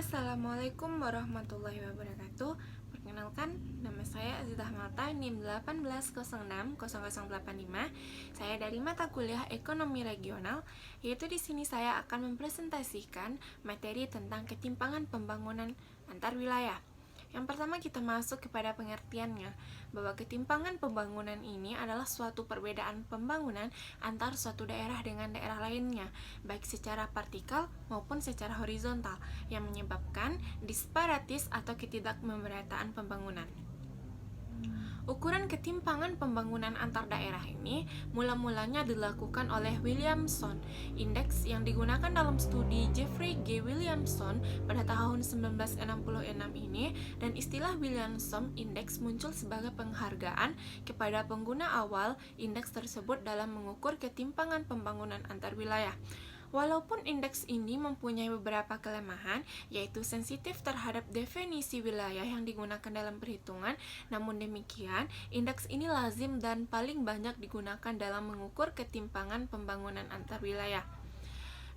Assalamualaikum warahmatullahi wabarakatuh. Perkenalkan, nama saya Azidah Malta, NIM 180600885. Saya dari mata kuliah Ekonomi Regional, yaitu di sini saya akan mempresentasikan materi tentang ketimpangan pembangunan antar wilayah. Yang pertama kita masuk kepada pengertiannya, bahwa ketimpangan pembangunan ini adalah suatu perbedaan pembangunan antar suatu daerah dengan daerah lainnya, baik secara vertikal maupun secara horizontal, yang menyebabkan disparitas atau ketidakmerataan pembangunan. Ukuran ketimpangan pembangunan antar daerah ini mula-mulanya dilakukan oleh Williamson Index yang digunakan dalam studi Jeffrey G. Williamson pada tahun 1966 ini, dan istilah Williamson Index muncul sebagai penghargaan kepada pengguna awal indeks tersebut dalam mengukur ketimpangan pembangunan antar wilayah. Walaupun indeks ini mempunyai beberapa kelemahan, yaitu sensitif terhadap definisi wilayah yang digunakan dalam perhitungan, namun demikian, indeks ini lazim dan paling banyak digunakan dalam mengukur ketimpangan pembangunan antar wilayah.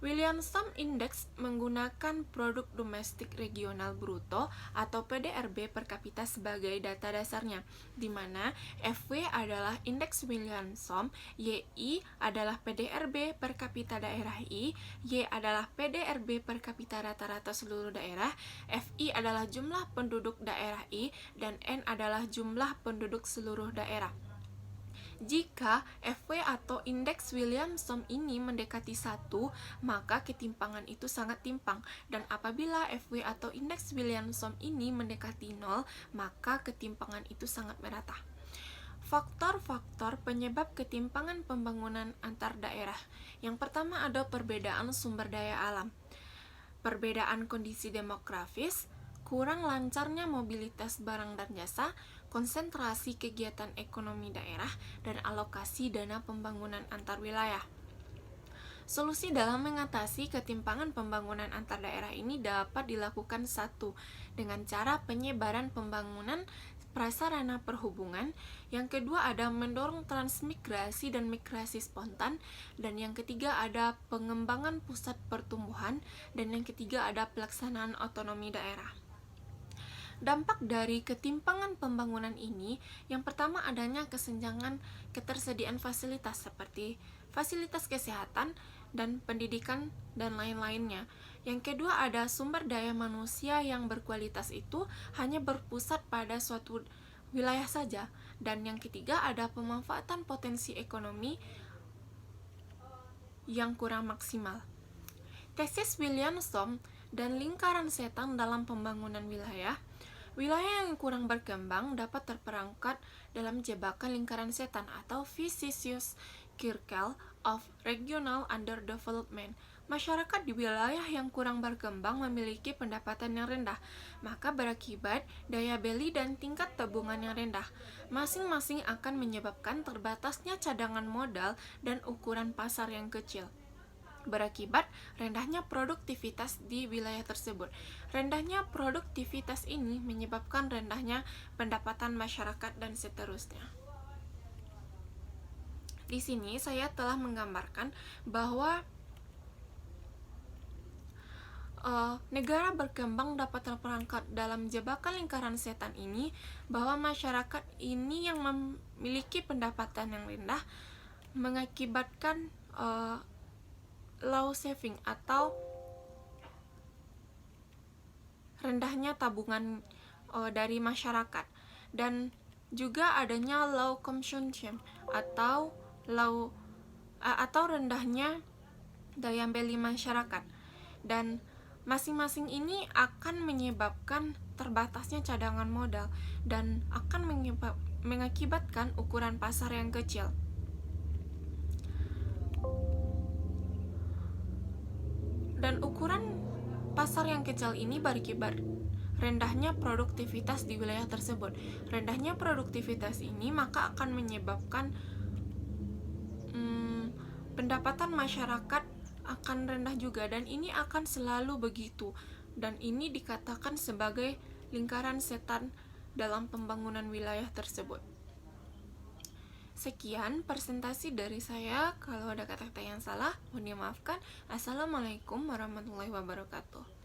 Williamson Index menggunakan produk domestik regional bruto atau PDRB per kapita sebagai data dasarnya, di mana FW adalah indeks Williamson, YI adalah PDRB per kapita daerah I, Y adalah PDRB per kapita rata-rata seluruh daerah, FI adalah jumlah penduduk daerah I, dan N adalah jumlah penduduk seluruh daerah. Jika FW atau indeks Williamson ini mendekati 1, maka ketimpangan itu sangat timpang, dan apabila FW atau indeks Williamson ini mendekati 0, maka ketimpangan itu sangat merata. Faktor-faktor penyebab ketimpangan pembangunan antar daerah. Yang pertama ada perbedaan sumber daya alam, perbedaan kondisi demografis, kurang lancarnya mobilitas barang dan jasa, konsentrasi kegiatan ekonomi daerah, dan alokasi dana pembangunan antar wilayah. Solusi dalam mengatasi ketimpangan pembangunan antar daerah ini dapat dilakukan dengan cara penyebaran pembangunan prasarana perhubungan, yang kedua ada mendorong transmigrasi dan migrasi spontan, dan yang ketiga ada pengembangan pusat pertumbuhan, dan yang ketiga ada pelaksanaan otonomi daerah. Dampak dari ketimpangan pembangunan ini, yang pertama adanya kesenjangan ketersediaan fasilitas seperti fasilitas kesehatan dan pendidikan dan lain-lainnya. Yang kedua ada sumber daya manusia yang berkualitas itu hanya berpusat pada suatu wilayah saja. Dan yang ketiga ada pemanfaatan potensi ekonomi yang kurang maksimal. Tesis Williamson dan lingkaran setan dalam pembangunan wilayah. Wilayah yang kurang berkembang dapat terperangkap dalam jebakan lingkaran setan atau vicious circle of regional underdevelopment. Masyarakat di wilayah yang kurang berkembang memiliki pendapatan yang rendah, maka berakibat daya beli dan tingkat tabungan yang rendah. Masing-masing akan menyebabkan terbatasnya cadangan modal dan ukuran pasar yang kecil. Berakibat rendahnya produktivitas di wilayah tersebut. Rendahnya produktivitas ini menyebabkan rendahnya pendapatan masyarakat dan seterusnya. Di sini saya telah menggambarkan bahwa negara berkembang dapat terperangkap dalam jebakan lingkaran setan ini, bahwa masyarakat ini yang memiliki pendapatan yang rendah mengakibatkan low saving atau rendahnya tabungan dari masyarakat, dan juga adanya low consumption atau rendahnya daya beli masyarakat, dan masing-masing ini akan menyebabkan terbatasnya cadangan modal dan akan mengakibatkan ukuran pasar yang kecil. Dan ukuran pasar yang kecil ini berakibat rendahnya produktivitas di wilayah tersebut. Rendahnya produktivitas ini maka akan menyebabkan pendapatan masyarakat akan rendah juga, dan ini akan selalu begitu, dan ini dikatakan sebagai lingkaran setan dalam pembangunan wilayah tersebut. Sekian presentasi dari saya. Kalau ada kata-kata yang salah, mohon dimaafkan. Assalamualaikum warahmatullahi wabarakatuh.